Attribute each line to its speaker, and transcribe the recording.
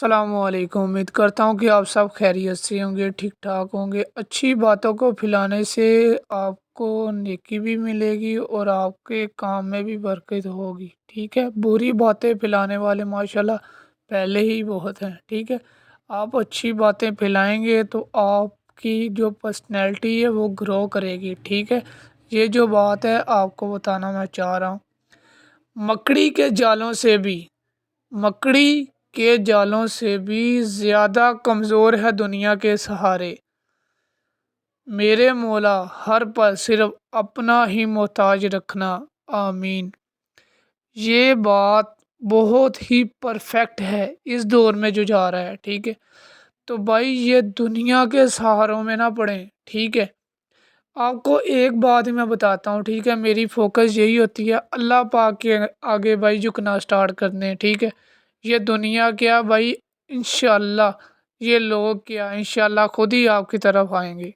Speaker 1: السلام علیکم، امید کرتا ہوں کہ آپ سب خیریت سے ہوں گے، ٹھیک ٹھاک ہوں گے۔ اچھی باتوں کو پھیلانے سے آپ کو نیکی بھی ملے گی اور آپ کے کام میں بھی برکت ہوگی، ٹھیک ہے۔ بری باتیں پھیلانے والے ماشاءاللہ پہلے ہی بہت ہیں، ٹھیک ہے۔ آپ اچھی باتیں پھیلائیں گے تو آپ کی جو پرسنالٹی ہے وہ گرو کرے گی، ٹھیک ہے۔ یہ جو بات ہے آپ کو بتانا میں چاہ رہا ہوں، مکڑی کے جالوں سے بھی مکڑی کے جالوں سے بھی زیادہ کمزور ہے دنیا کے سہارے۔ میرے مولا ہر پل صرف اپنا ہی محتاج رکھنا، آمین۔ یہ بات بہت ہی پرفیکٹ ہے اس دور میں جو جا رہا ہے، ٹھیک ہے۔ تو بھائی یہ دنیا کے سہاروں میں نہ پڑیں، ٹھیک ہے۔ آپ کو ایک بات میں بتاتا ہوں، ٹھیک ہے، میری فوکس یہی ہوتی ہے اللہ پاک کے آگے بھائی جھکنا سٹارٹ کرنے، ٹھیک ہے۔ یہ دنیا کیا بھائی، انشاءاللہ یہ لوگ کیا انشاءاللہ خود ہی آپ کی طرف آئیں گے۔